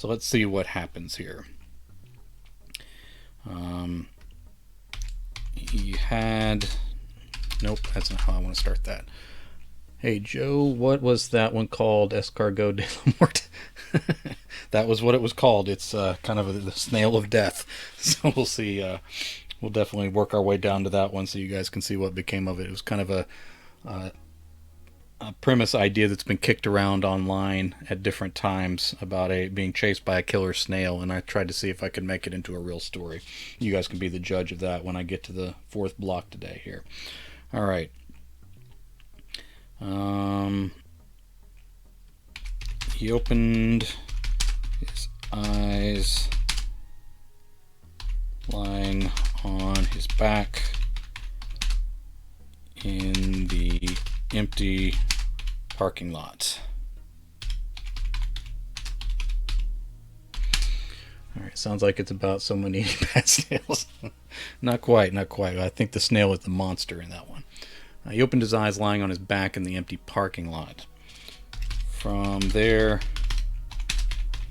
So let's see what happens here. He had... Nope, that's not how I want to start that. Hey, Joe, what was that one called? Escargot de la Mort. That was what it was called. It's kind of the snail of death. So we'll see. We'll definitely work our way down to that one so you guys can see what became of it. It was kind of a, a premise idea that's been kicked around online at different times about a being chased by a killer snail, and I tried to see if I could make it into a real story. You guys can be the judge of that when I get to the fourth block today here. All right. He opened his eyes lying on his back in the empty parking lot. Alright, sounds like it's about someone eating bad snails. Not quite, not quite. I think the snail is the monster in that one. He opened his eyes lying on his back in the empty parking lot. From there,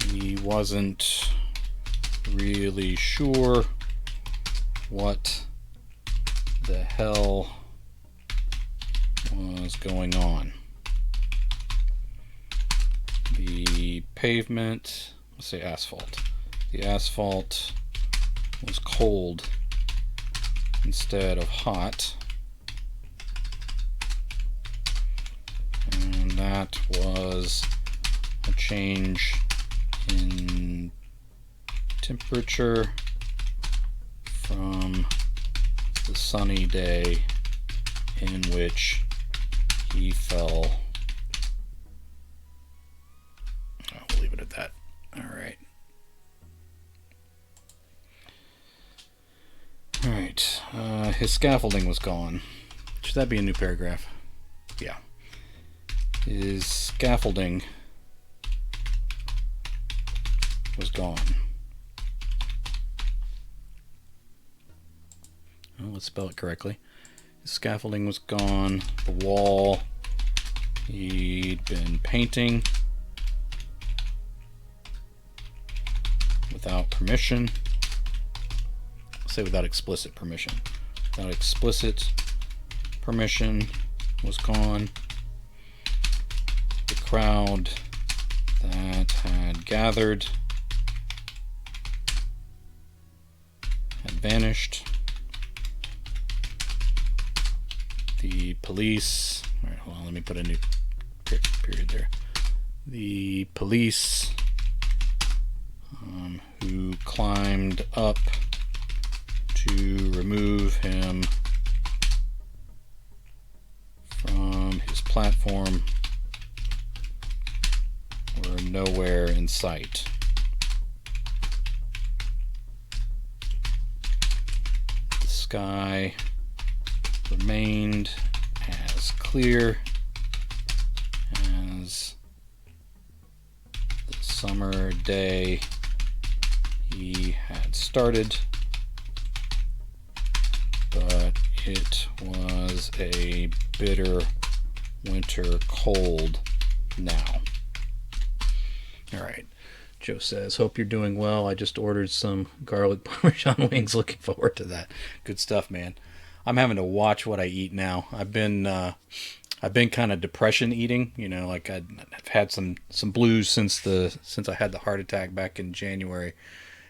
he wasn't really sure what the hell was going on. The pavement, let's say asphalt. The asphalt was cold instead of hot. And that was a change in temperature from the sunny day in which he fell. I'll leave it at that. Alright. Alright. His scaffolding was gone. Should that be a new paragraph? Yeah. His scaffolding was gone. Well, let's spell it correctly. His scaffolding was gone. The wall he'd been painting without permission. I'll say without explicit permission. Without explicit permission was gone. The crowd that had gathered had vanished. The police... Alright, hold on, let me put a new period there. The police who climbed up to remove him from his platform were nowhere in sight. The sky remained as clear as the summer day he had started, but it was a bitter winter cold now. Alright, Joe says, hope you're doing well. I just ordered some garlic parmesan wings. Looking forward to that. Good stuff, man. I'm having to watch what I eat now. I've been kind of depression eating. You know, like I've had some blues since I had the heart attack back in January,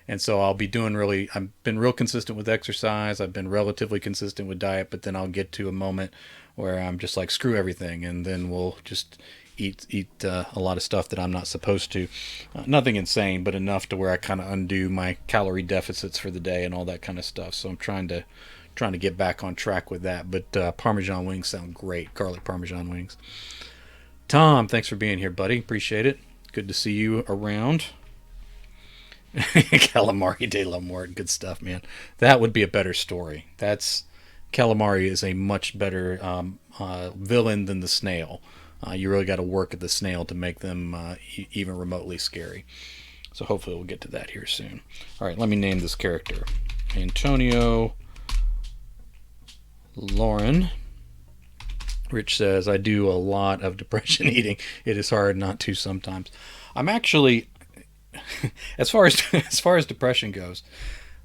and so I'll be doing really. I've been real consistent with exercise. I've been relatively consistent with diet, but then I'll get to a moment where I'm just like screw everything, and then we'll just eat a lot of stuff that I'm not supposed to. Nothing insane, but enough to where I kind of undo my calorie deficits for the day and all that kind of stuff. So I'm trying to get back on track with that. But Parmesan wings sound great. Garlic Parmesan wings. Tom, thanks for being here, buddy. Appreciate it. Good to see you around. Calamari de la Mort. Good stuff, man. That would be a better story. Calamari is a much better villain than the snail. You really got to work at the snail to make them even remotely scary. So hopefully we'll get to that here soon. All right, let me name this character. Antonio Lauren. Rich says, I do a lot of depression eating. It is hard not to sometimes. I'm actually, as far as as far as depression goes,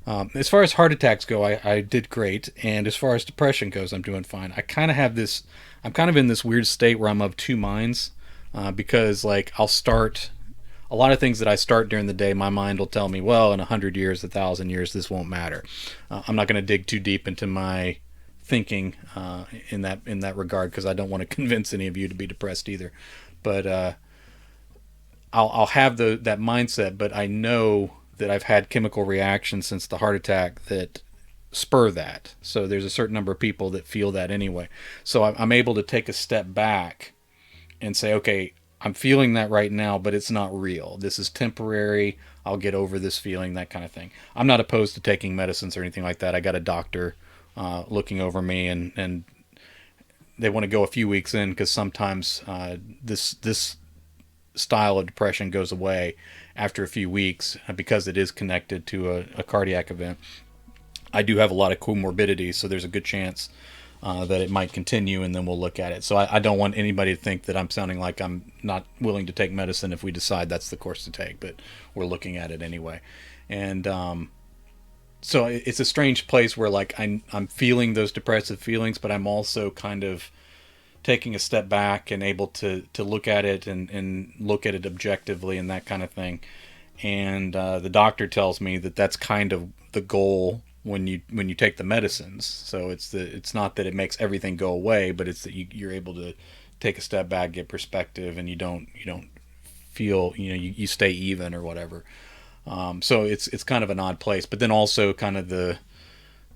as far as heart attacks go, I did great, and as far as depression goes, I'm doing fine. I kind of have this. I'm kind of in this weird state where I'm of two minds, because like I'll start a lot of things that I start during the day. My mind will tell me, well, in 100 years, 1,000 years, this won't matter. I'm not going to dig too deep into my thinking in that regard, because I don't want to convince any of you to be depressed either. But I'll have that mindset, but I know that I've had chemical reactions since the heart attack that spur that. So there's a certain number of people that feel that anyway. So I'm able to take a step back and say, okay, I'm feeling that right now, but it's not real. This is temporary. I'll get over this feeling, that kind of thing. I'm not opposed to taking medicines or anything like that. I got a doctor looking over me, and they want to go a few weeks in, because sometimes this style of depression goes away after a few weeks, because it is connected to a cardiac event. I do have a lot of comorbidity, so there's a good chance that it might continue, and then we'll look at it. So I don't want anybody to think that I'm sounding like I'm not willing to take medicine if we decide that's the course to take, but we're looking at it anyway. And so it's a strange place where like I'm feeling those depressive feelings, but I'm also kind of taking a step back and able to look at it and look at it objectively and that kind of thing. And the doctor tells me that that's kind of the goal when you take the medicines. So it's not that it makes everything go away, but it's that you're able to take a step back, get perspective, and you don't feel you stay even or whatever. So it's kind of an odd place, but then also kind of the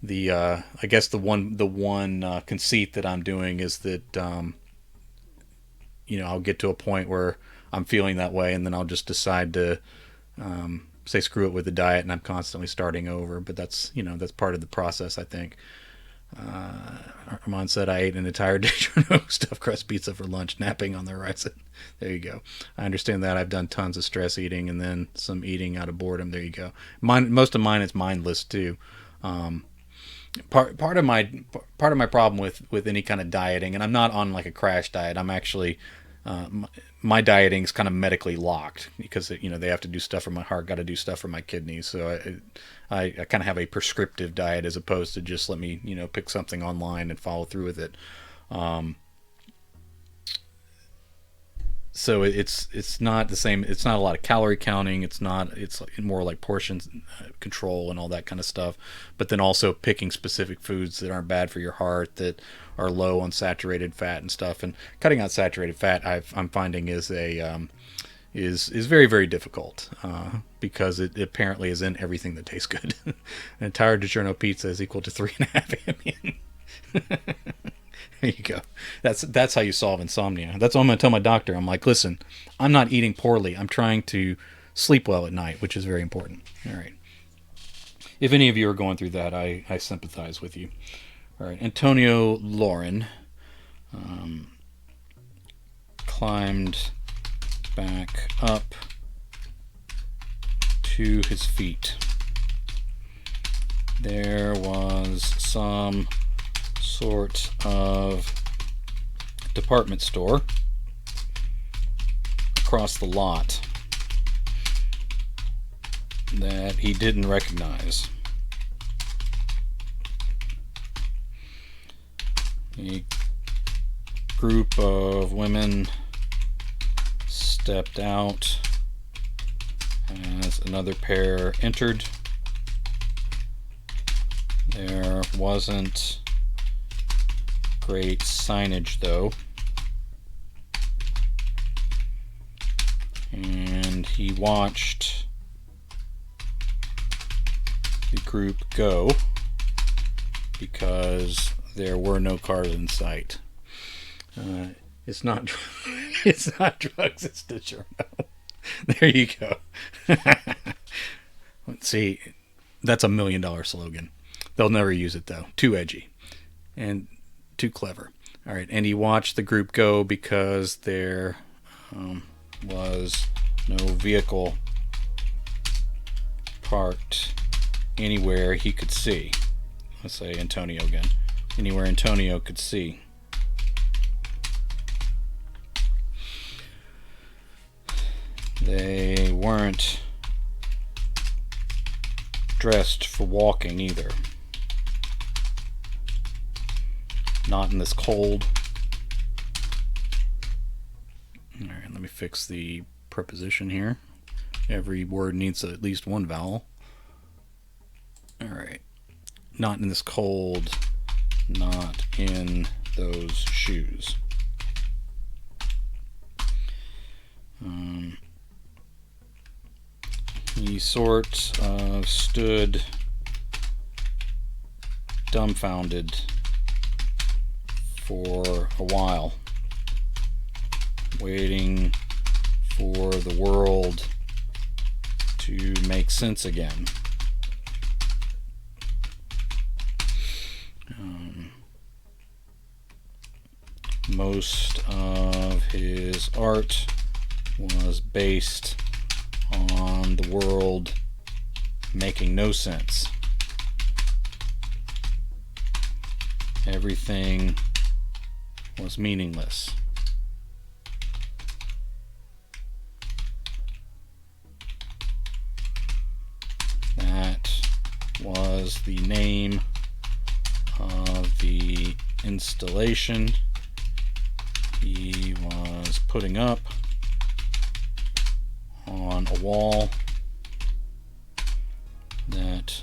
I guess the one conceit that I'm doing is that I'll get to a point where I'm feeling that way, and then I'll just decide to say screw it with the diet, and I'm constantly starting over. But that's part of the process, I think. Armand said I ate an entire DiGiorno stuffed crust pizza for lunch, napping on the horizon. There you go. I understand that. I've done tons of stress eating and then some eating out of boredom. There you go. Most of mine is mindless too. Part of my problem with any kind of dieting, and I'm not on like a crash diet. I'm actually my dieting is kind of medically locked, because they have to do stuff for my heart, got to do stuff for my kidneys. So I kind of have a prescriptive diet, as opposed to just let me pick something online and follow through with it. So it's not the same. It's not a lot of calorie counting. It's more like portion control and all that kind of stuff. But then also picking specific foods that aren't bad for your heart, that are low on saturated fat and stuff. And cutting out saturated fat, I'm finding is very, very difficult, because it apparently is in everything that tastes good. An entire DiGiorno pizza is equal to 3.5 Ambien. There you go. That's how you solve insomnia. That's what I'm going to tell my doctor. I'm like, listen, I'm not eating poorly. I'm trying to sleep well at night, which is very important. All right. If any of you are going through that, I sympathize with you. All right. Antonio Lauren climbed back up to his feet. There was some sort of department store across the lot that he didn't recognize. A group of women stepped out as another pair entered. There wasn't great signage though, and he watched the group go because there were no cars in sight. It's not it's not drugs, it's DiGiorno. There you go. Let's see, that's $1 million slogan. They'll never use it though. Too edgy and too clever. All right, and he watched the group go because there was no vehicle parked anywhere he could see. Let's say Antonio again. Anywhere Antonio could see. They weren't dressed for walking either. Not in this cold. Alright, let me fix the preposition here. Every word needs at least one vowel. Alright. Not in this cold. Not in those shoes. He sort of stood dumbfounded for a while, waiting for the world to make sense again. Most of his art was based on the world making no sense. Everything was meaningless. That was the name of the installation he was putting up on a wall that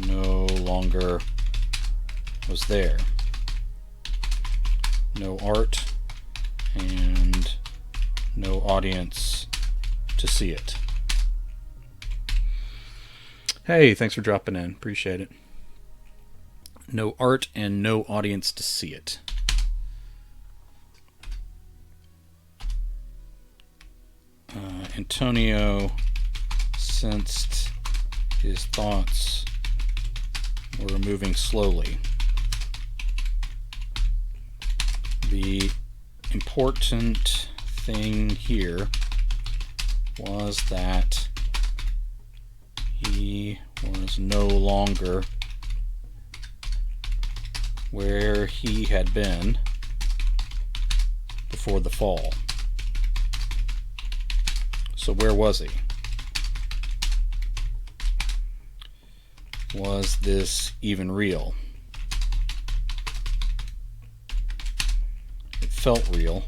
no longer was there. No art and no audience to see it. Hey, thanks for dropping in. Appreciate it. No art and no audience to see it. Antonio sensed his thoughts were moving slowly. The important thing here was that he was no longer where he had been before the fall. So where was he? Was this even real? It felt real.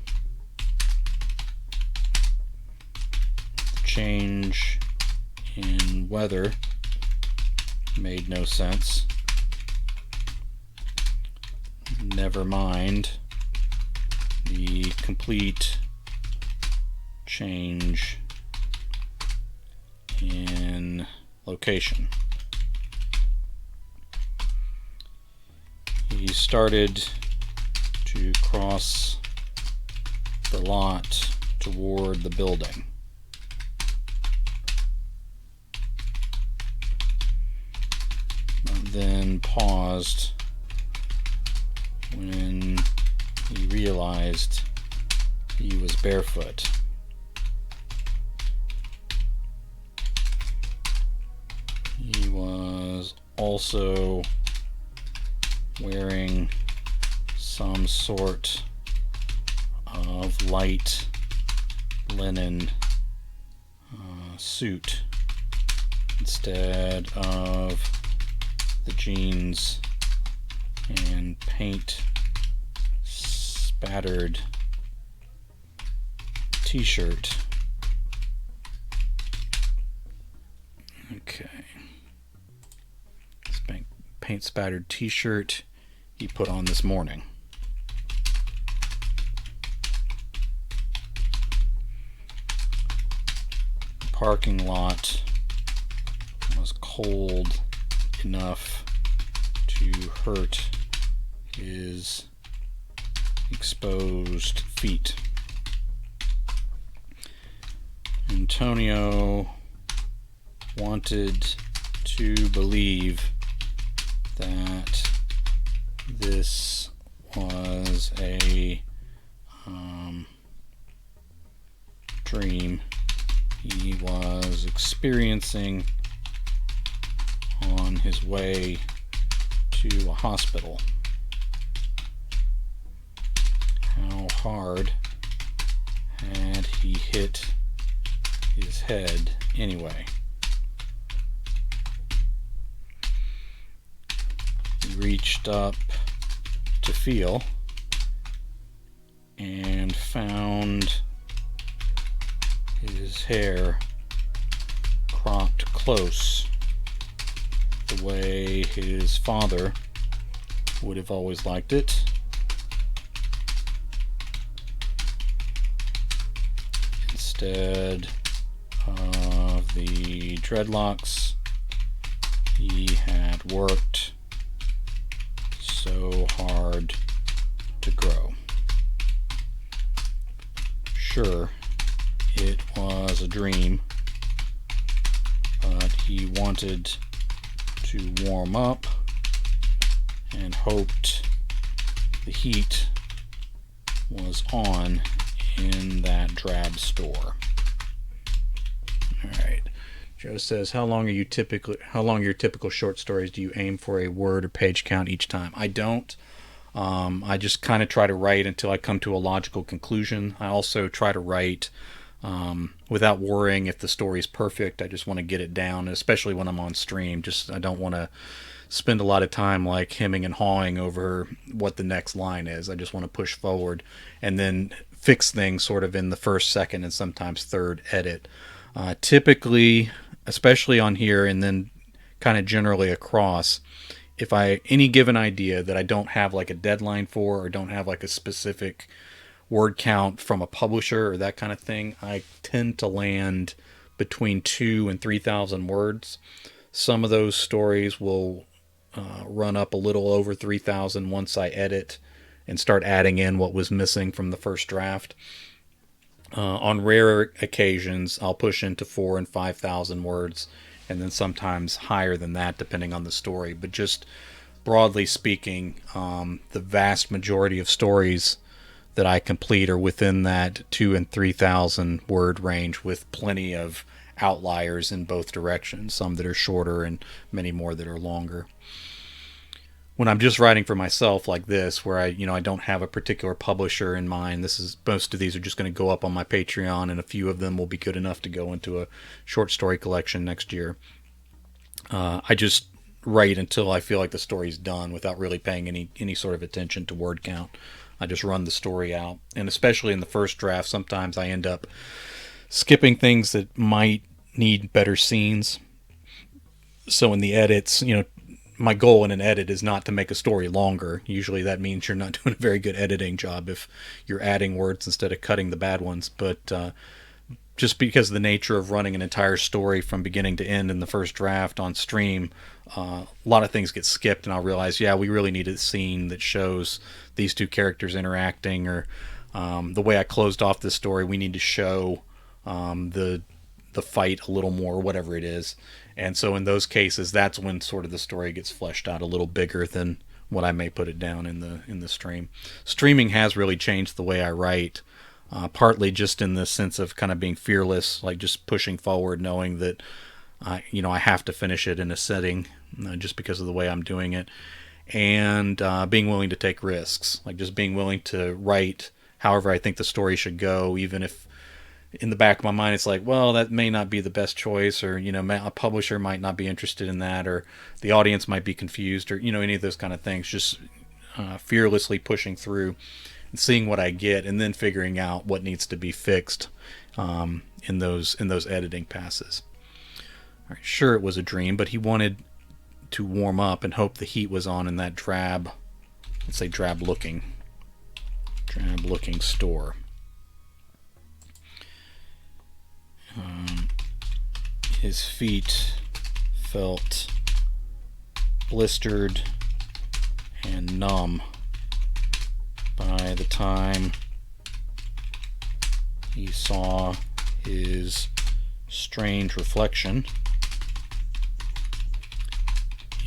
The change in weather made no sense. Never mind the complete change in location. He started to cross the lot toward the building. Then paused when he realized he was barefoot. He was also wearing some sort of light linen suit instead of the jeans and paint spattered t-shirt. Okay. Paint spattered t-shirt he put on this morning. The parking lot was cold enough to hurt his exposed feet. Antonio wanted to believe that this was a dream he was experiencing on his way to a hospital. How hard had he hit his head anyway? he reached up to feel and found his hair cropped close the way his father would have always liked it. Instead of the dreadlocks he had worked so hard to grow. Sure, it was a dream, but he wanted to warm up and hoped the heat was on in that drab store. Alright. Joe says, how long are your typical short stories? Do you aim for a word or page count each time? I don't. I just kind of try to write until I come to a logical conclusion. I also try to write without worrying if the story's perfect. I just want to get it down, especially when I'm on stream. I don't want to spend a lot of time like hemming and hawing over what the next line is. I just want to push forward and then fix things sort of in the first, second, and sometimes third edit. Typically, especially on here and then kind of generally across, if any given idea that I don't have like a deadline for or don't have like a specific word count from a publisher or that kind of thing, I tend to land between 2,000 and 3,000 words. Some of those stories will run up a little over 3,000 once I edit and start adding in what was missing from the first draft. On rare occasions, I'll push into 4,000 and 5,000 words, and then sometimes higher than that depending on the story. But just broadly speaking, the vast majority of stories that I complete are within that 2,000 and 3,000 word range, with plenty of outliers in both directions, some that are shorter and many more that are longer. When I'm just writing for myself like this, where I don't have a particular publisher in mind, most of these are just going to go up on my Patreon, and a few of them will be good enough to go into a short story collection next year. I just write until I feel like the story's done without really paying any sort of attention to word count. I just run the story out, and especially in the first draft, sometimes I end up skipping things that might need better scenes. So in the edits, my goal in an edit is not to make a story longer. Usually that means you're not doing a very good editing job if you're adding words instead of cutting the bad ones. But just because of the nature of running an entire story from beginning to end in the first draft on stream, a lot of things get skipped, and I'll realize, we really need a scene that shows these two characters interacting, or the way I closed off this story, we need to show the fight a little more, whatever it is. And so in those cases, that's when sort of the story gets fleshed out a little bigger than what I may put it down in the stream. Streaming has really changed the way I write, partly just in the sense of kind of being fearless, like just pushing forward, knowing that I have to finish it in a setting, just because of the way I'm doing it, and being willing to take risks, like just being willing to write however I think the story should go, even if in the back of my mind it's like, well, that may not be the best choice, or a publisher might not be interested in that, or the audience might be confused, or any of those kind of things. Just fearlessly pushing through and seeing what I get, and then figuring out what needs to be fixed in those editing passes. All right, sure, it was a dream, but he wanted to warm up and hope the heat was on in that drab looking store. His feet felt blistered and numb by the time he saw his strange reflection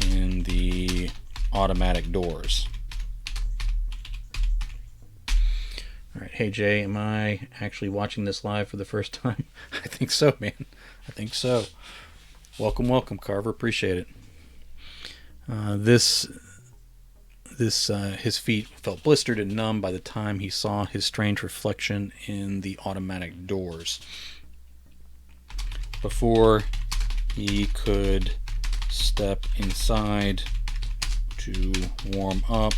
in the automatic doors. Alright, hey Jay, am I actually watching this live for the first time? I think so, man. I think so. Welcome, Carver. Appreciate it. His feet felt blistered and numb by the time he saw his strange reflection in the automatic doors. Before he could step inside to warm up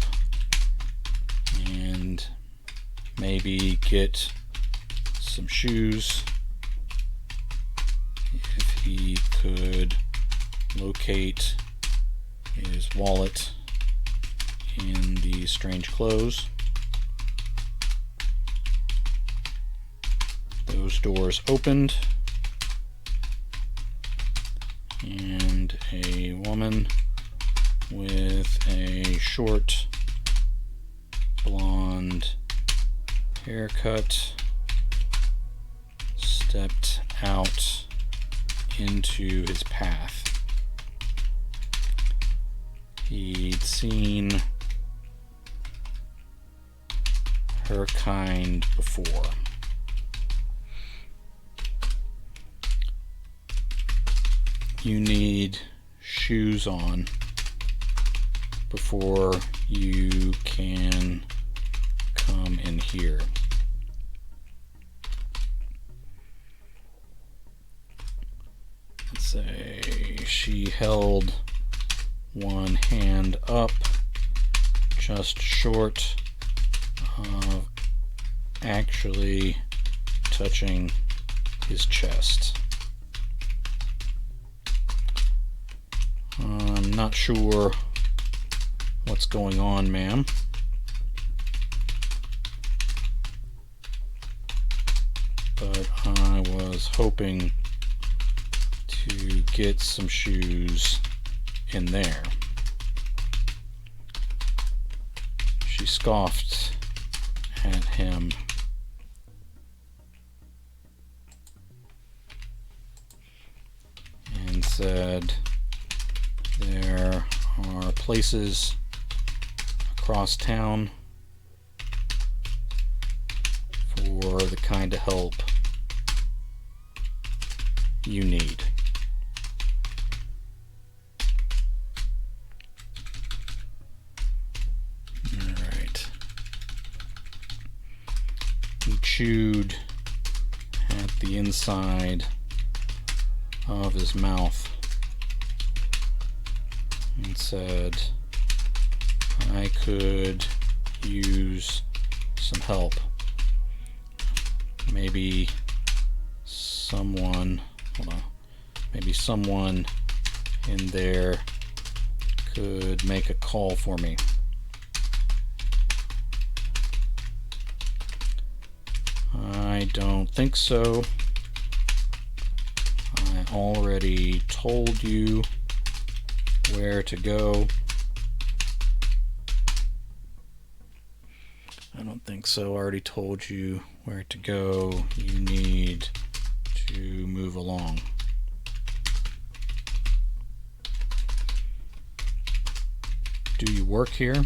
and maybe get some shoes if he could locate his wallet in the strange clothes. Those doors opened, and a woman with a short blonde haircut stepped out into his path. He'd seen her kind before. You need shoes on before you can come in here. Let's say she held one hand up, just short of actually touching his chest. I'm not sure what's going on, ma'am. But I was hoping to get some shoes in there. She scoffed at him. And said, there are places across town for the kind of help you need. Alright. He chewed at the inside of his mouth and said, I could use some help. Maybe someone in there could make a call for me. I don't think so. I already told you where to go. I don't think so. I already told you where to go. You need to move along. Do you work here?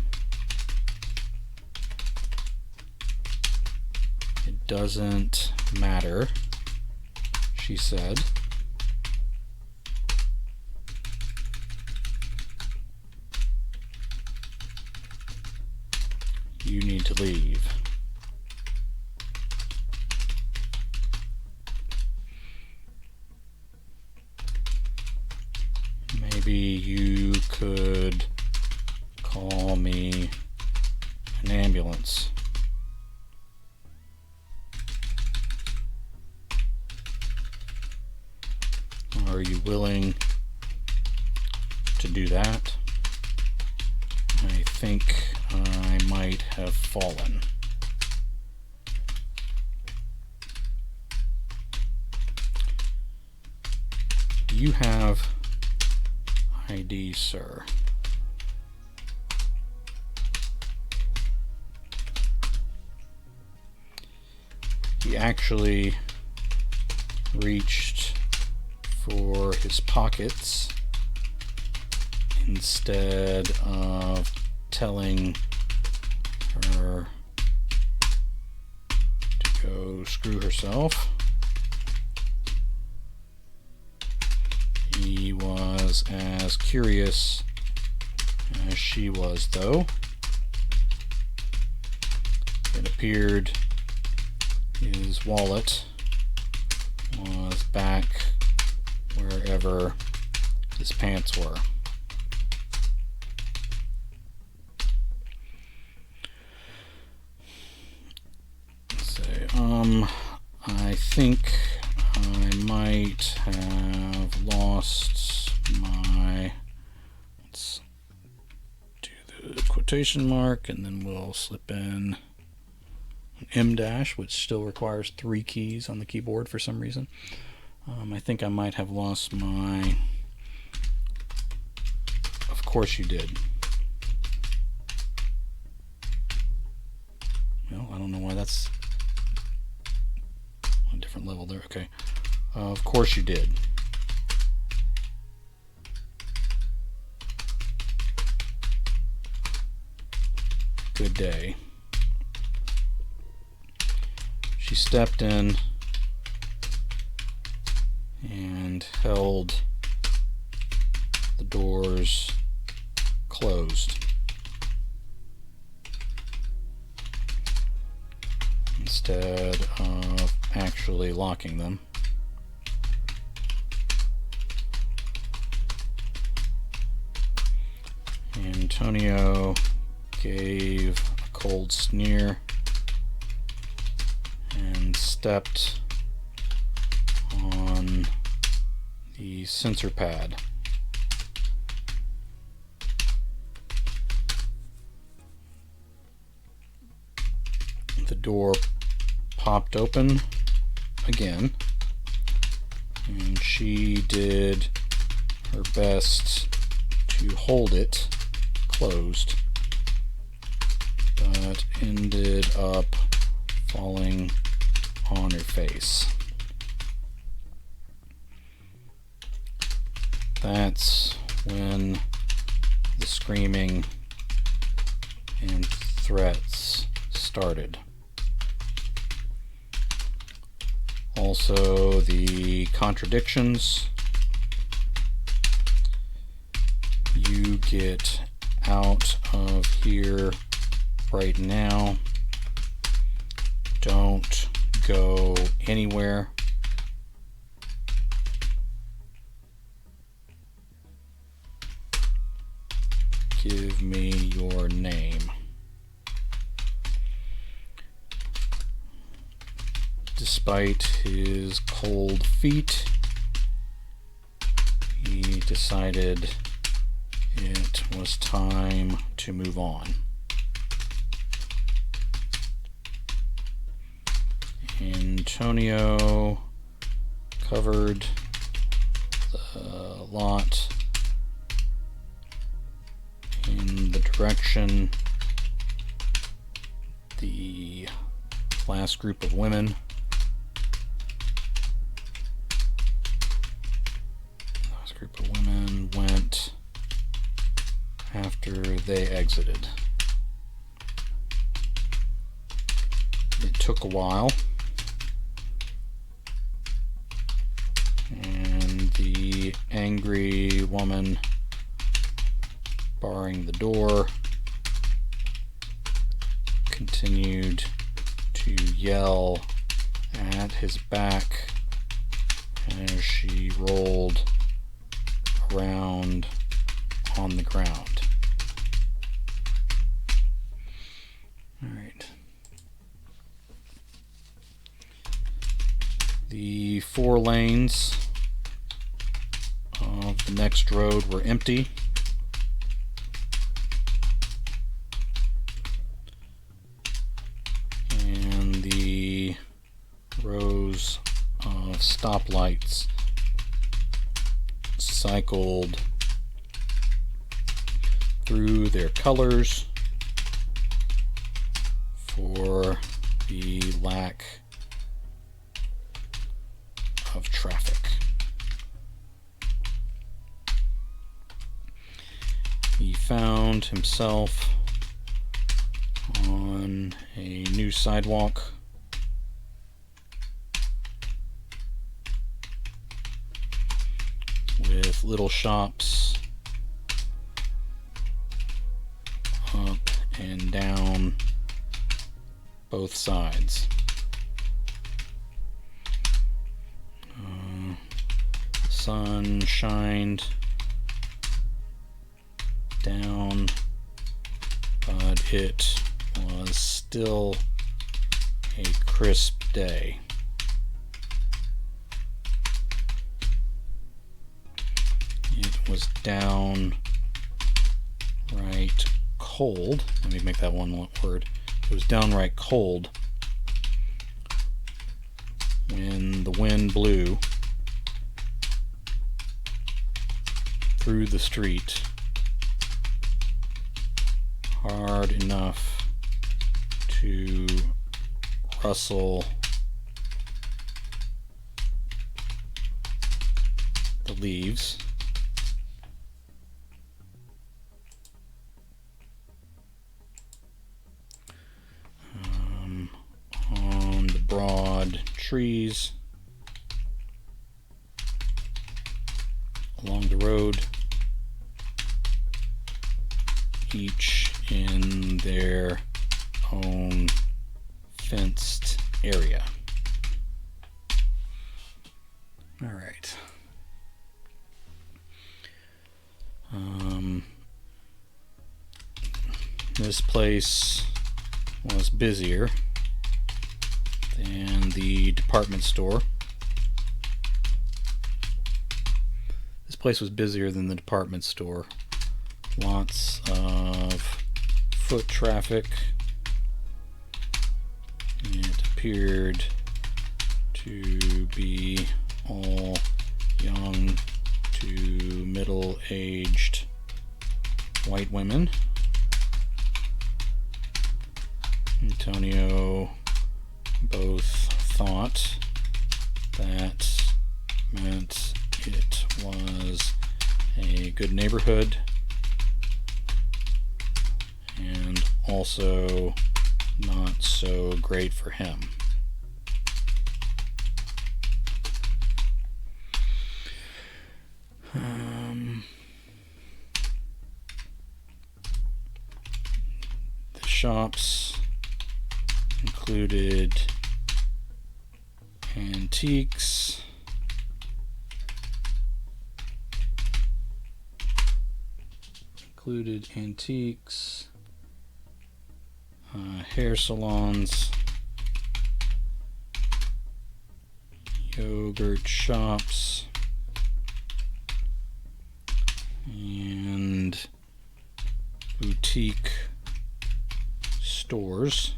It doesn't matter, she said. You need to leave. Maybe you could call me an ambulance. Are you willing to do that? I think I might have fallen. Do you have ID, sir? He actually reached for his pockets instead of telling her to go screw herself. He was as curious as she was, though. It appeared his wallet was back wherever his pants were. I think I might have lost my, let's do the quotation mark, and then we'll slip in an M dash, which still requires 3 keys on the keyboard for some reason. I think I might have lost my, of course you did. Well, I don't know why that's on a different level there. Okay. Of course you did. Good day. She stepped in and held the doors closed instead of actually locking them. Antonio gave a cold sneer and stepped on the sensor pad. The door popped open again, and she did her best to hold it closed, but ended up falling on her face. That's when the screaming and threats started. Also, the contradictions. You get out of here right now. Don't go anywhere. Give me your name. Despite his cold feet, he decided it was time to move on. Antonio covered the lot in the direction the last group of women went after they exited. It took a while, and the angry woman barring the door continued to yell at his back as she rolled around on the ground. All right. The 4 lanes of the next road were empty. And the rows of stoplights cycled through their colors for the lack of traffic. He found himself on a new sidewalk with little shops up and down both sides. The sun shined down, but it was still a crisp day. It was downright cold. Let me make that one word. It was downright cold when the wind blew through the street hard enough to rustle the leaves. On the broad trees along the road, each in their own fenced area. All right. This place was busier than the department store. This place was busier than the department store. Lots of foot traffic. It appeared to be all young to middle-aged white women. Antonio both thought that meant it was a good neighborhood and also not so great for him. The shops included antiques, hair salons, yogurt shops, and boutique stores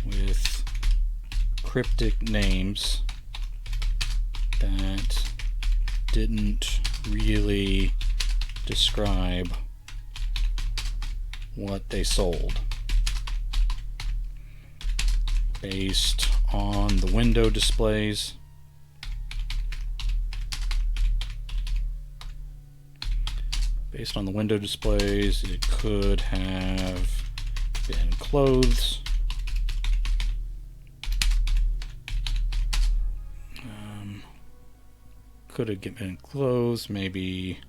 with cryptic names that didn't really describe what they sold. Based on the window displays, it could have been clothes, maybe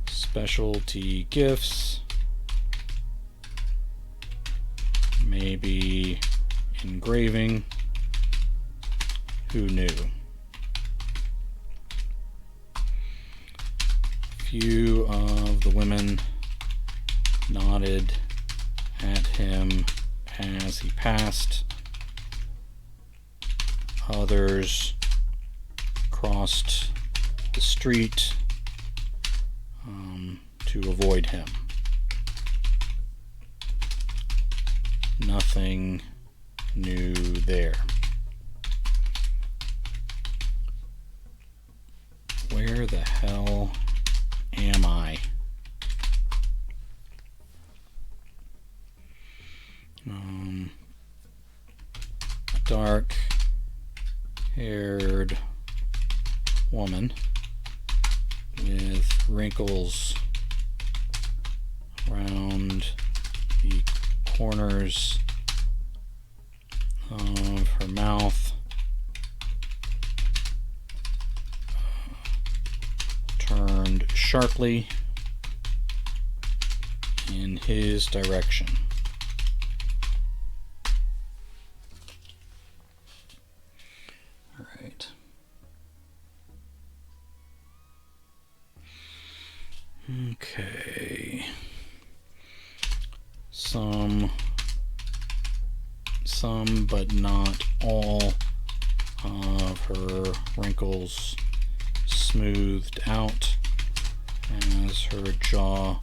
specialty gifts, maybe engraving. Who knew? A few of the women nodded at him as he passed. Others crossed the street to avoid him. Nothing new there. Where the hell am I? A dark-haired woman with wrinkles around the corners of her mouth, turned sharply in his direction. All right. Okay. Some some but not all of her wrinkles smoothed out as her jaw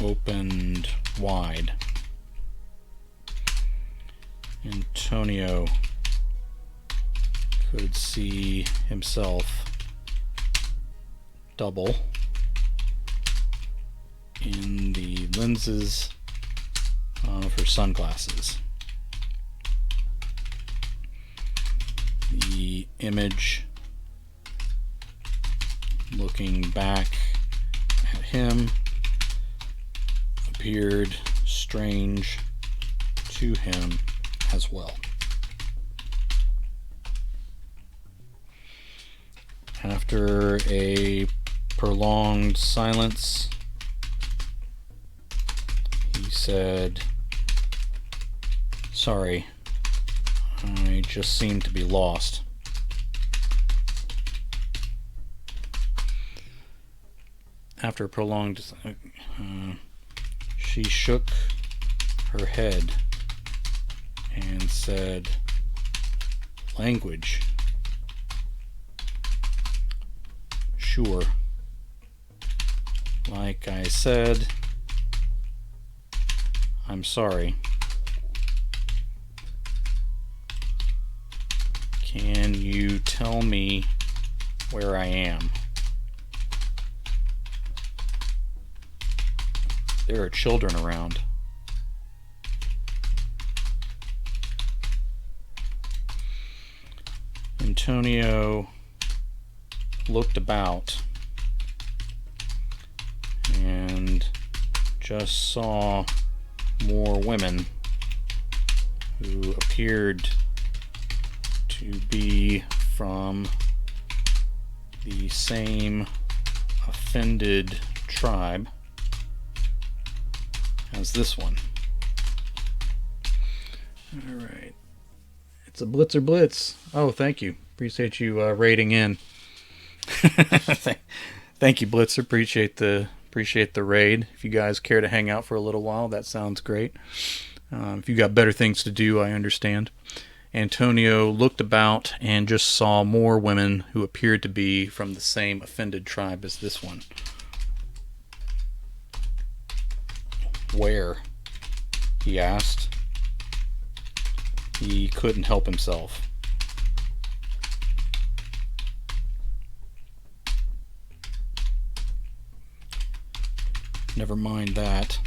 opened wide. Antonio could see himself double in the lenses of her sunglasses. The image looking back at him appeared strange to him as well. After a prolonged silence, he said, "Sorry, I just seem to be lost." After a prolonged, she shook her head and said, "Language. Sure. Like I said, I'm sorry. Can you tell me where I am?" There are children around. Antonio looked about and just saw more women who appeared to be from the same offended tribe as this one. Alright. It's a Blitzer Blitz. Oh, thank you. Appreciate you rating in. Thank you, Blitzer. Appreciate the raid. If you guys care to hang out for a little while, that sounds great. If you got better things to do, I understand. Antonio looked about and just saw more women who appeared to be from the same offended tribe as this one. Where? He asked. He couldn't help himself. Never mind that.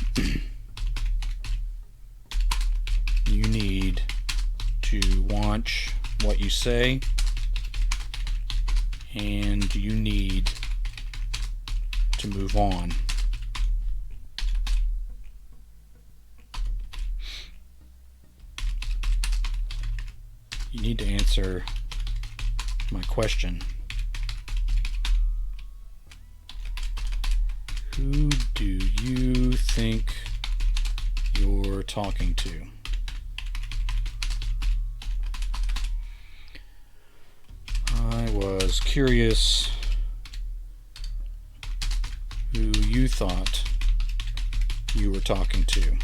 You need to watch what you say, and you need to move on. You need to answer my question. Who do you think you're talking to? I was curious who you thought you were talking to.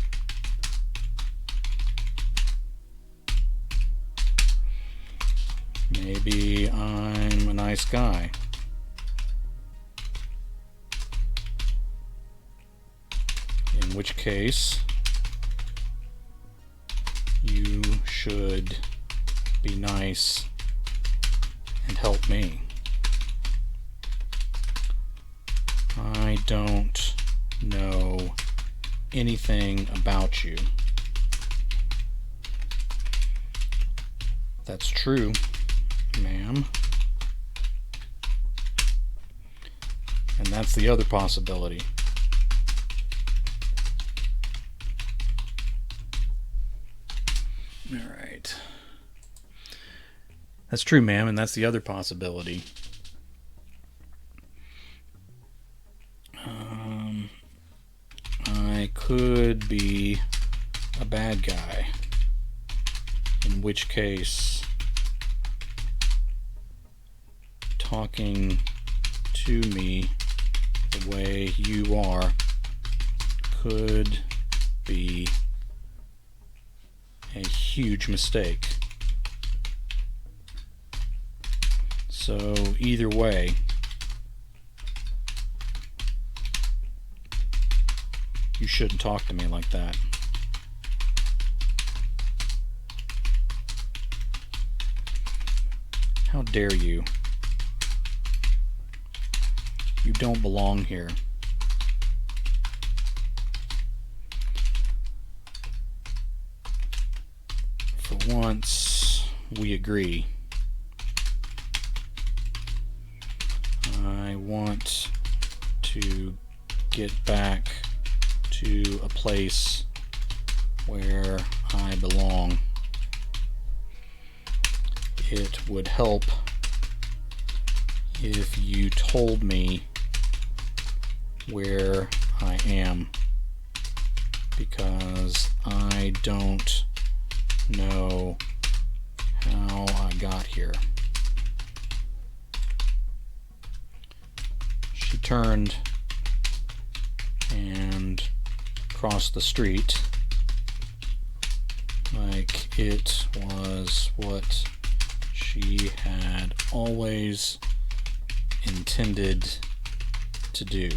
Maybe I'm a nice guy. In which case, you should be nice and help me. I don't know anything about you. That's true, ma'am. And that's the other possibility. Alright. That's true, ma'am, and that's the other possibility. I could be a bad guy. In which case, talking to me the way you are could be a huge mistake. So either way, you shouldn't talk to me like that. How dare you? You don't belong here. For once, we agree. I want to get back to a place where I belong. It would help if you told me where I am, because I don't know how I got here. She turned and crossed the street like it was what she had always intended to do.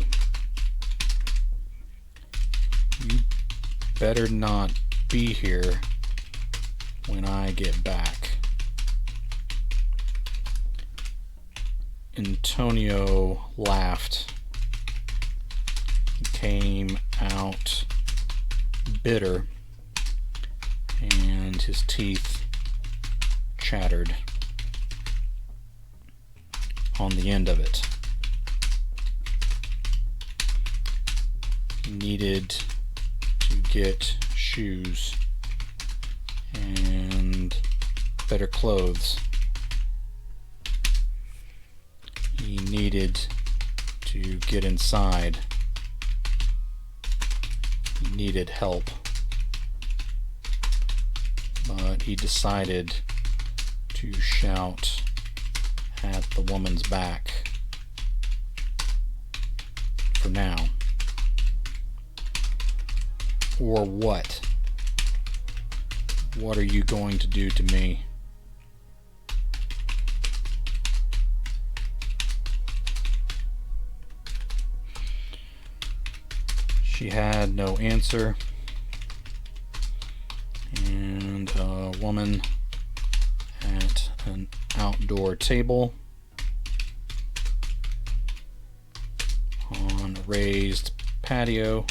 You better not be here when I get back. Antonio laughed. He came out bitter, and his teeth chattered on the end of it. He needed to get shoes and better clothes. He needed to get inside. He needed help. But he decided to shout at the woman's back. For now. Or what? What are you going to do to me? She had no answer, and a woman at an outdoor table on a raised patio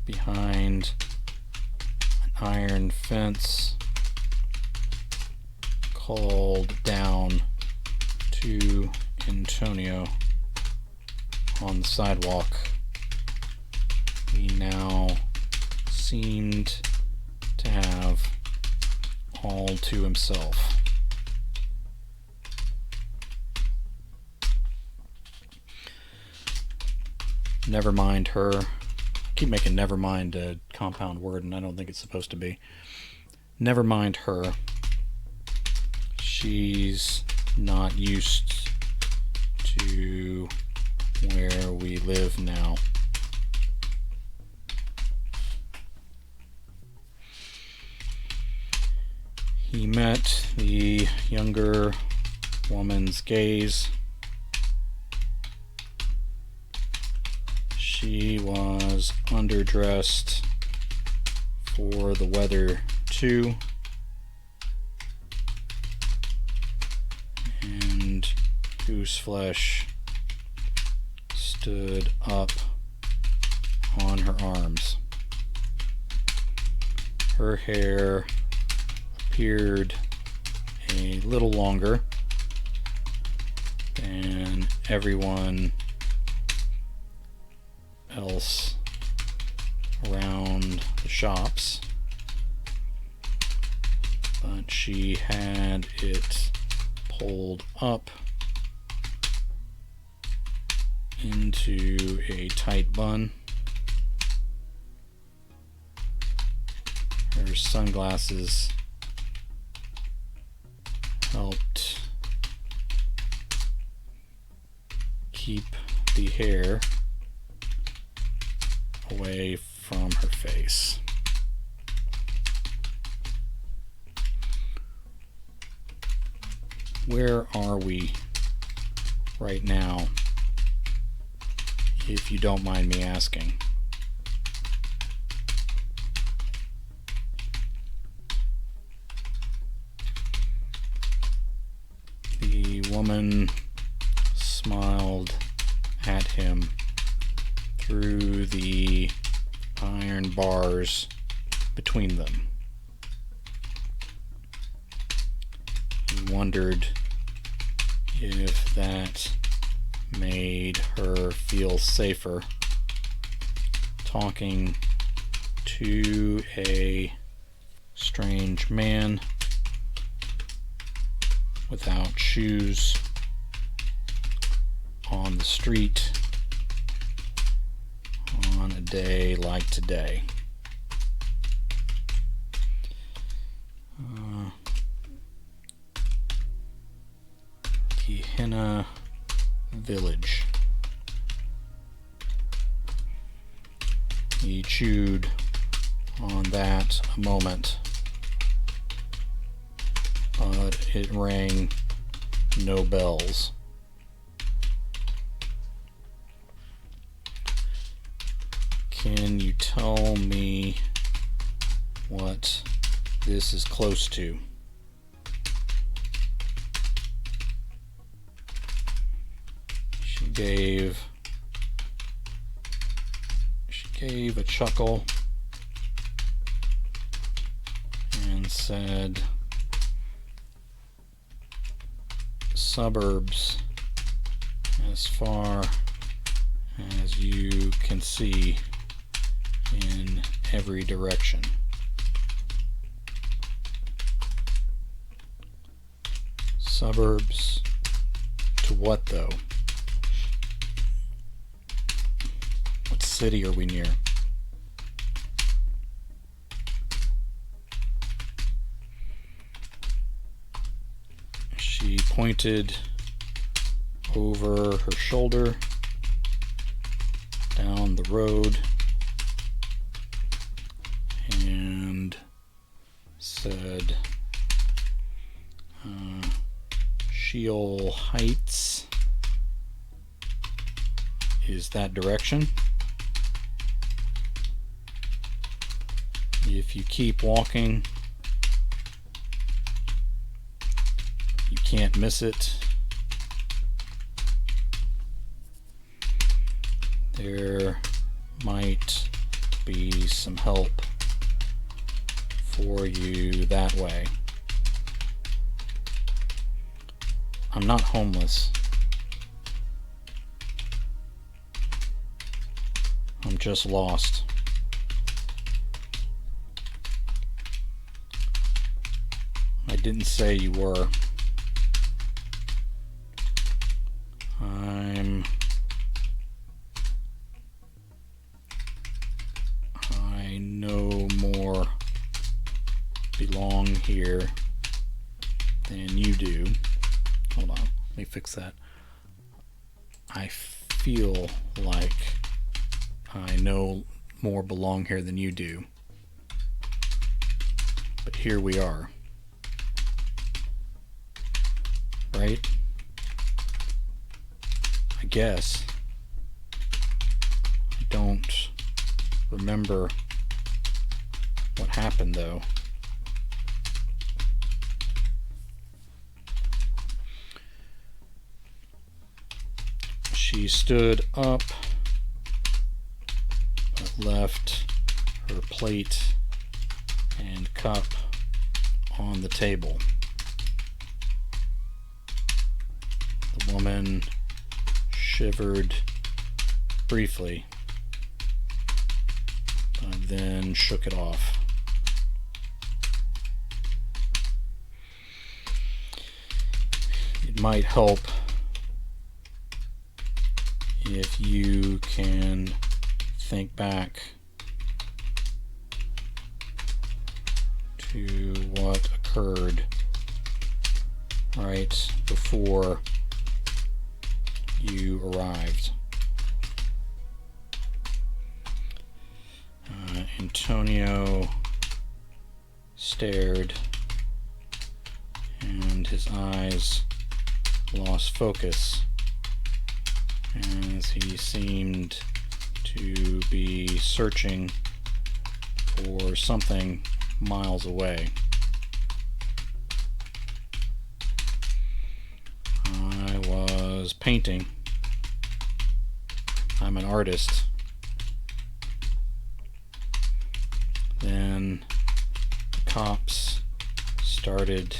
behind an iron fence called down to Antonio on the sidewalk. He now seemed to have all to himself. Never mind her. I keep making never mind a compound word, and I don't think it's supposed to be. Never mind her. She's not used to where we live now. He met the younger woman's gaze. She was underdressed for the weather too, and whose flesh stood up on her arms. Her hair appeared a little longer than everyone else around the shops, but she had it pulled up into a tight bun. Her sunglasses helped keep the hair away from her face. where are we right now, if you don't mind me asking? The woman smiled at him through the iron bars between them. He wondered if that made her feel safer talking to a strange man without shoes on the street on a day like today. Gehenna Village. He chewed on that a moment, but it rang no bells. Can you tell me what this is close to? She gave a chuckle and said, "Suburbs, as far as you can see, in every direction." Suburbs to what, though? What city are we near? She pointed over her shoulder down the road and said, Sheol Heights is that direction. If you keep walking, you can't miss it. There might be some help for you that way. I'm not homeless. I'm just lost. I didn't say you were. I no more belong here than you do. Hold on, let me fix that. I feel like I no more belong here than you do. But here we are. Right? I guess. I don't remember what happened, though. She stood up, but left her plate and cup on the table. The woman shivered briefly, but then shook it off. It might help if you can think back to what occurred right before you arrived. Antonio stared, and his eyes lost focus as he seemed to be searching for something miles away. I was painting. I'm an artist. Then the cops started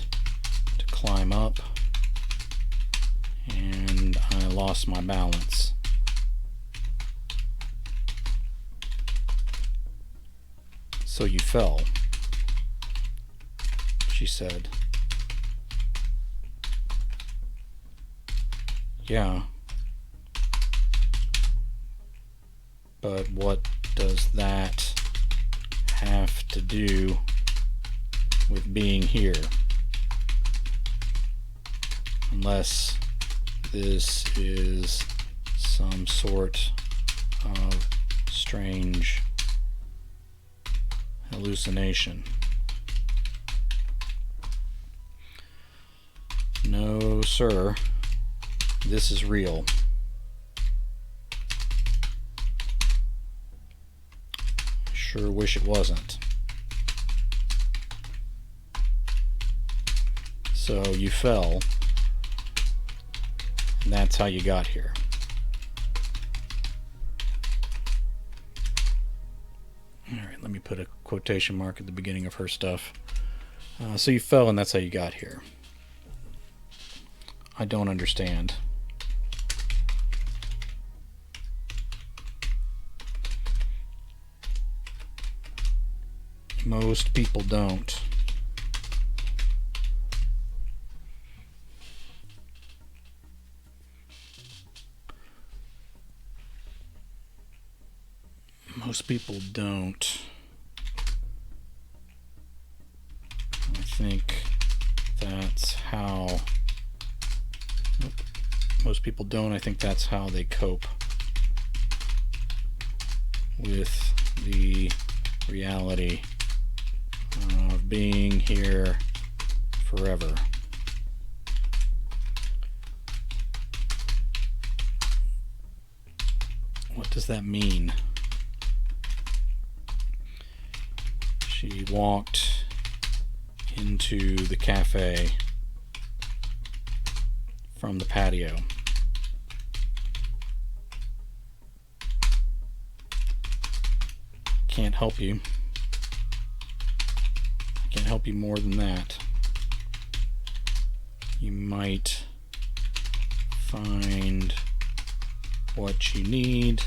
to climb up, and I lost my balance. So you fell, she said. Yeah. But what does that have to do with being here? Unless this is some sort of strange hallucination. No, sir. This is real. Sure wish it wasn't. So you fell, and that's how you got here. Alright, let me put a quotation mark at the beginning of her stuff. So you fell, and that's how you got here. I don't understand. Most people don't. Most people don't. I think that's how... Most people don't. I think that's how they cope with the reality of being here forever. What does that mean? She walked into the cafe from the patio. Can't help you. Can't help you more than that. You might find what you need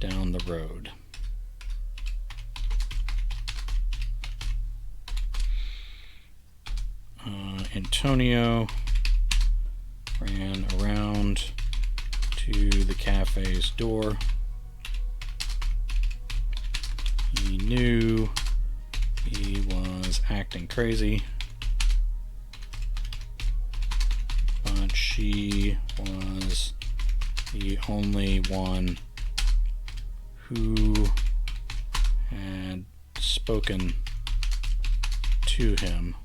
down the road. Antonio ran around to the cafe's door. He knew he was acting crazy, but she was the only one who had spoken to him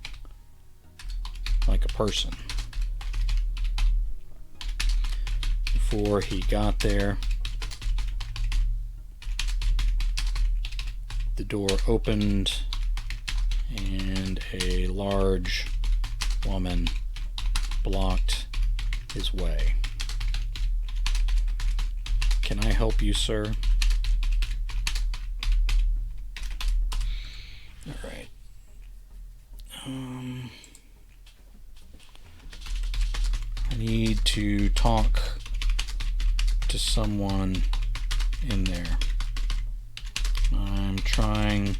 like a person. Before he got there, the door opened and a large woman blocked his way. Can I help you, sir? All right. I need to talk to someone in there. I'm trying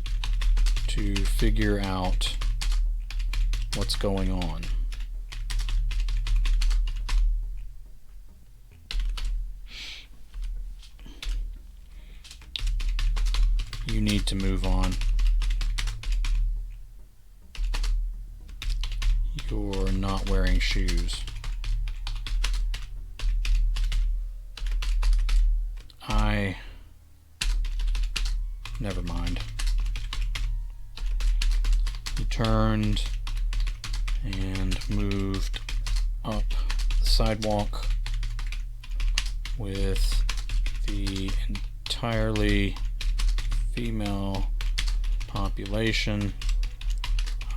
to figure out what's going on. You need to move on. You're not wearing shoes. Never mind. He turned and moved up the sidewalk with the entirely female population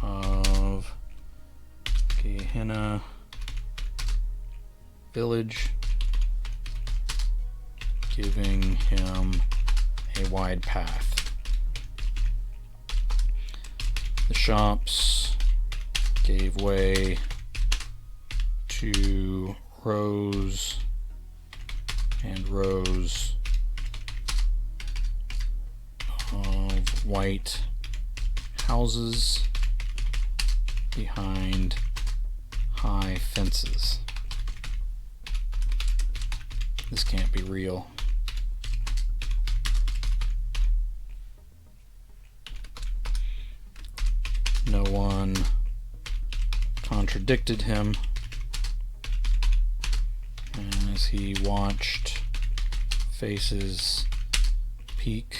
of Gehenna Village, giving him a wide path. The shops gave way to rows and rows of white houses behind high fences. This can't be real. No one contradicted him as he watched faces peek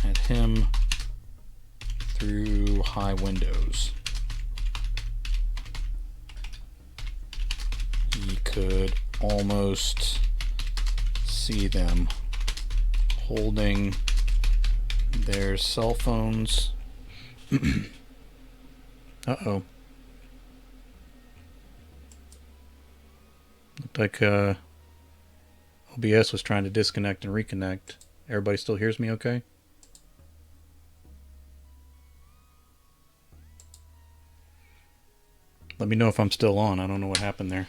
at him through high windows. He could almost see them holding their cell phones. Uh-oh. Looked like OBS was trying to disconnect and reconnect. Everybody still hears me okay? Let me know if I'm still on. I don't know what happened there.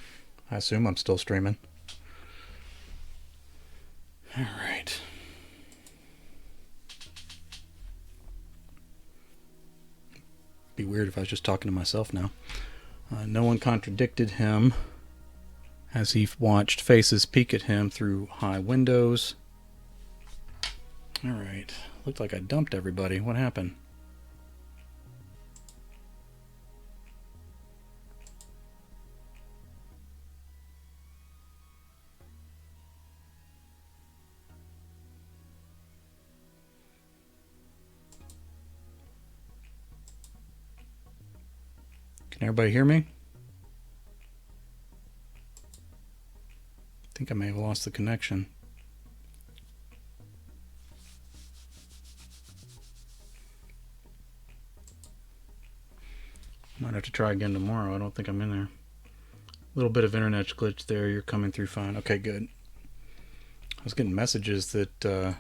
I assume I'm still streaming. Alright. Be weird if I was just talking to myself now. No one contradicted him as he watched faces peek at him through high windows. Alright. Looked like I dumped everybody. What happened? Can everybody hear me? I think I may have lost the connection. Might have to try again tomorrow. I don't think I'm in there. A little bit of internet glitch there. You're coming through fine. Okay, good. I was getting messages that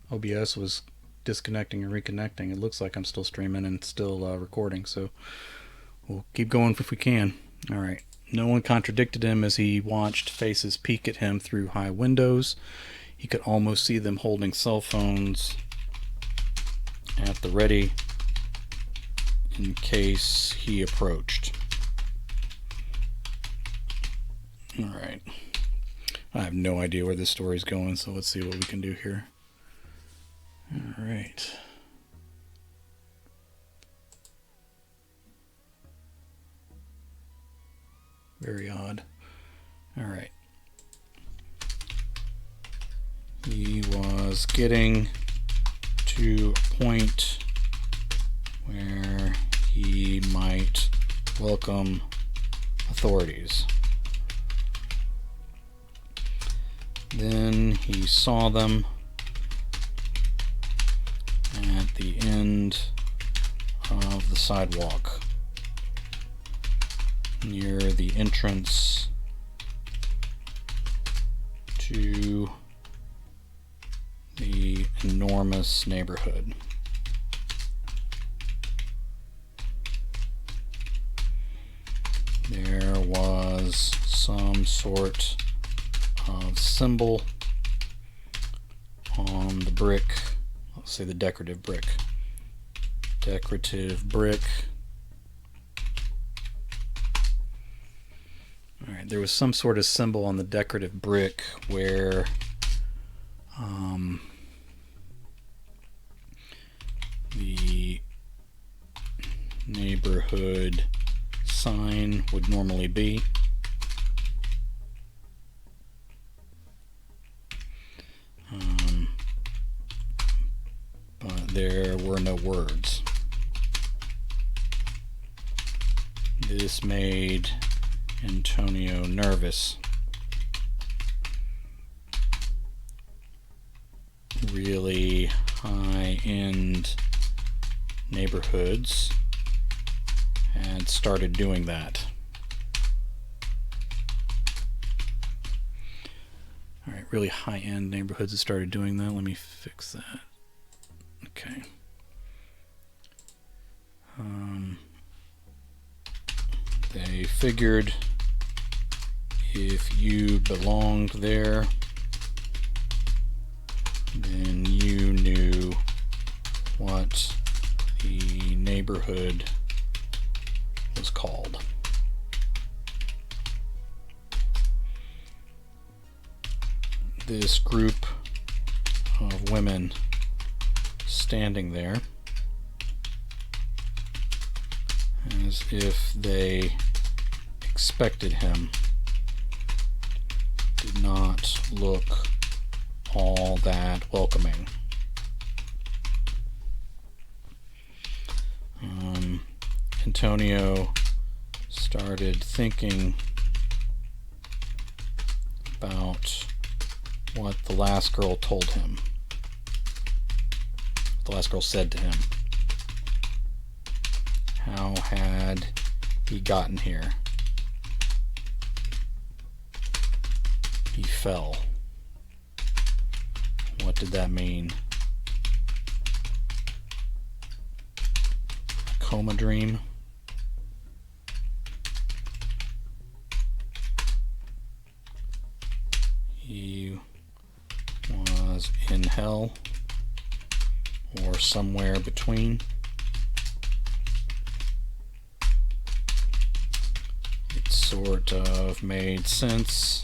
OBS was disconnecting and reconnecting. It looks like I'm still streaming and still recording, so we'll keep going if we can. All right. No one contradicted him as he watched faces peek at him through high windows. He could almost see them holding cell phones at the ready in case he approached. All right. I have no idea where this story's going, so let's see what we can do here. All right. Very odd. All right. He was getting to a point where he might welcome authorities. Then he saw them at the end of the sidewalk, near the entrance to the enormous neighborhood. There was some sort of symbol on the brick. Let's say the decorative brick. Decorative brick. Alright, there was some sort of symbol on the decorative brick where the neighborhood sign would normally be. But there were no words. This made Antonio nervous. Really high-end neighborhoods had started doing that. Alright, really high-end neighborhoods that started doing that. Let me fix that. Okay. They figured if you belonged there, then you knew what the neighborhood was called. This group of women standing there as if they expected him did not look all that welcoming. Antonio started thinking about what the last girl told him. The last girl said to him. How had he gotten here? He fell. What did that mean? A coma dream? He was in hell or somewhere between. It sort of made sense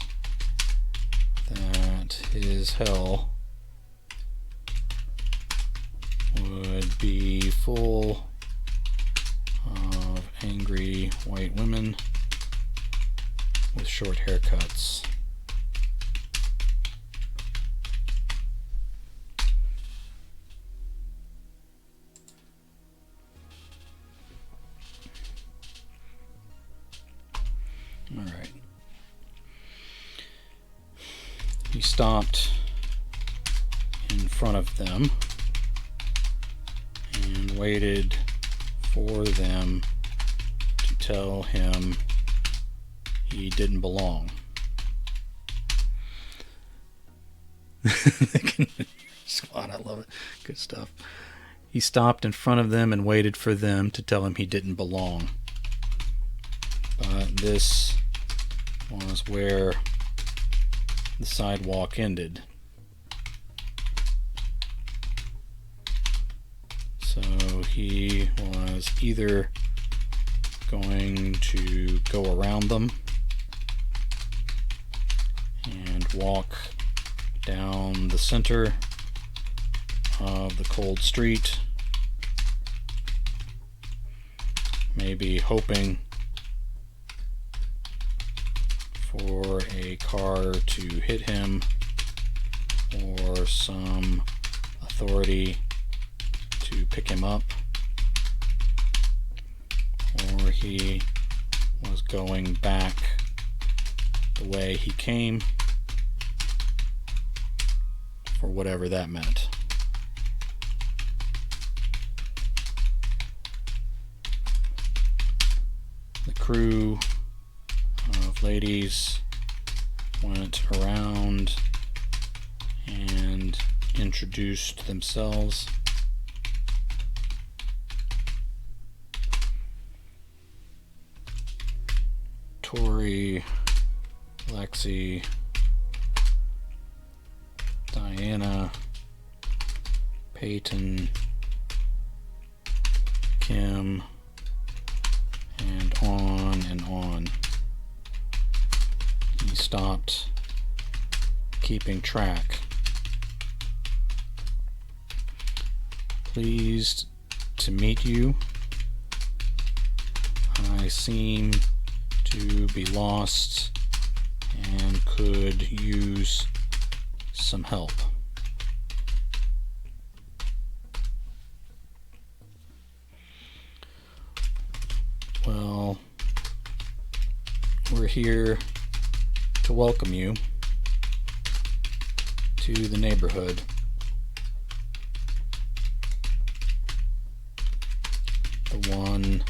that his hell would be full of angry white women with short haircuts. All right. He stopped in front of them and waited for them to tell him he didn't belong. Squad, I love it. Good stuff. He stopped in front of them and waited for them to tell him he didn't belong. But this was where the sidewalk ended. So he was either going to go around them and walk down the center of the cold street, maybe hoping for a car to hit him or some authority to pick him up, or he was going back the way he came, for whatever that meant. The crew of ladies went around and introduced themselves. Tori, Lexi, Diana, Peyton, Kim, and on and on. He stopped keeping track. Pleased to meet you. I seem to be lost and could use some help. Well, we're here to welcome you to the neighborhood. The one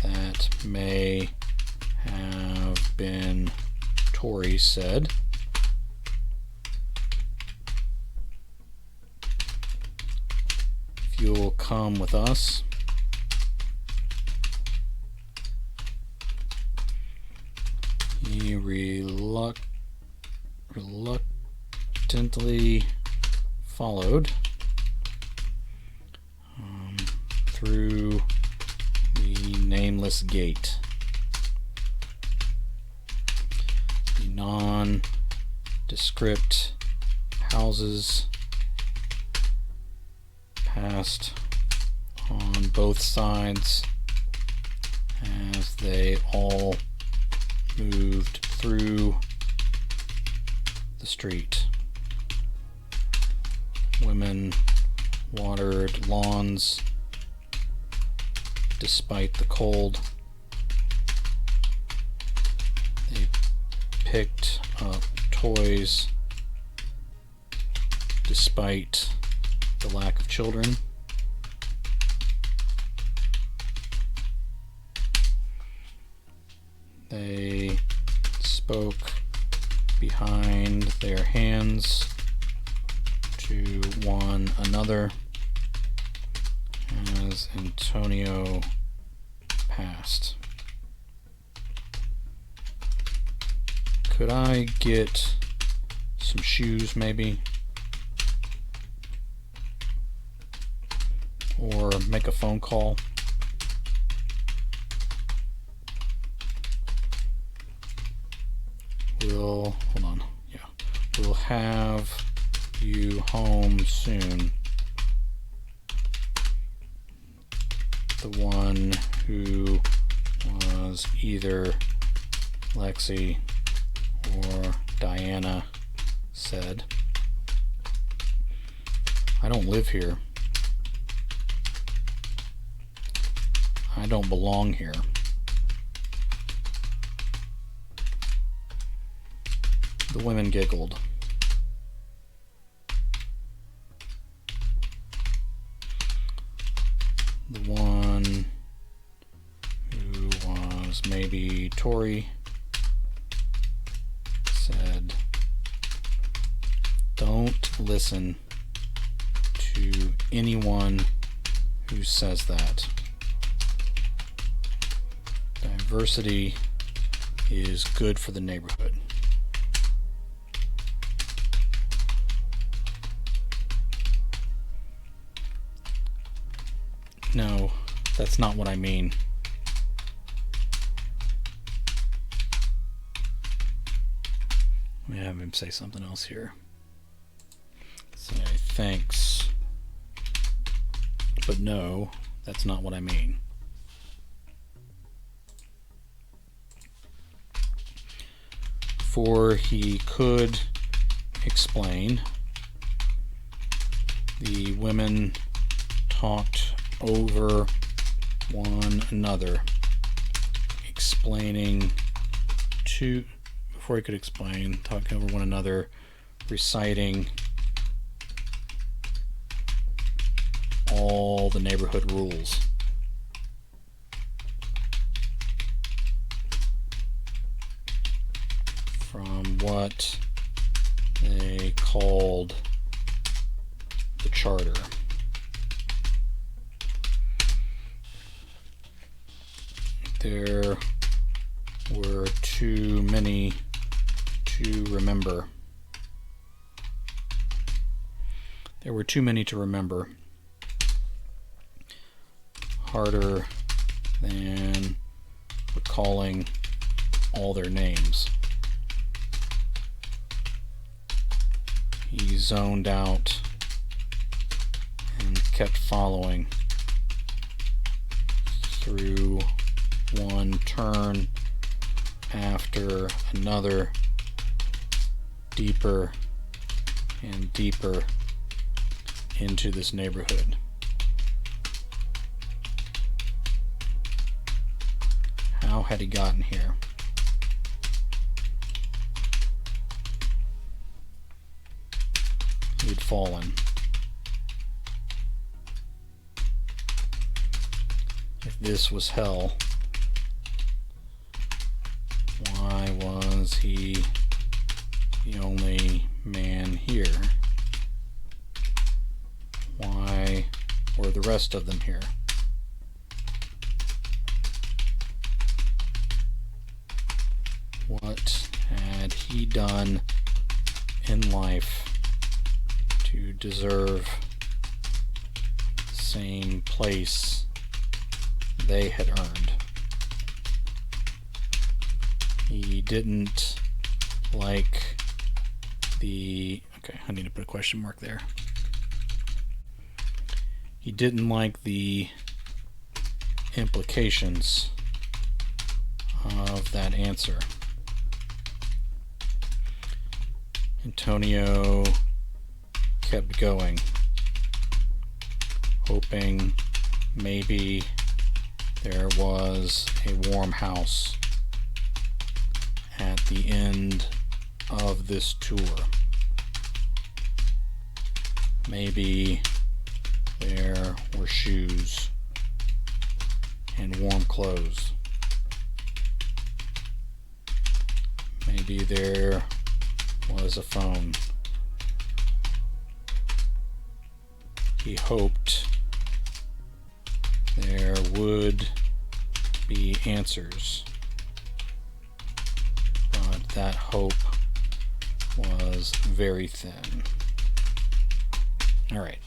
that may have been Tori said. If you'll come with us, he reluctantly followed through the nameless gate. The nondescript houses passed on both sides as they all moved through the street. Women watered lawns despite the cold. They picked up toys despite the lack of children. They spoke behind their hands to one another as Antonio passed. Could I get some shoes, maybe? Or make a phone call? Hold on. Yeah. We'll have you home soon. The one who was either Lexi or Diana said. I don't live here. I don't belong here. The women giggled. The one who was maybe Tori said, "Don't listen to anyone who says that. Diversity is good for the neighborhood." No, that's not what I mean. Let me have him say something else here. Say thanks. But no, that's not what I mean. Before he could explain, the women talked over one another, explaining to, before he could explain, talking over one another, reciting all the neighborhood rules. From what they called the charter. There were too many to remember. There were too many to remember. Harder than recalling all their names. He zoned out and kept following through one turn after another, deeper and deeper into this neighborhood. How had he gotten here? fallen. If this was hell, why was he the only man here? Why were the rest of them here? What had he done in life to deserve the same place they had earned? He didn't like the... Okay, I need to put a question mark there. He didn't like the implications of that answer. Antonio kept going, hoping maybe there was a warm house at the end of this tour. Maybe there were shoes and warm clothes. Maybe there was a phone. He hoped there would be answers, but that hope was very thin. All right.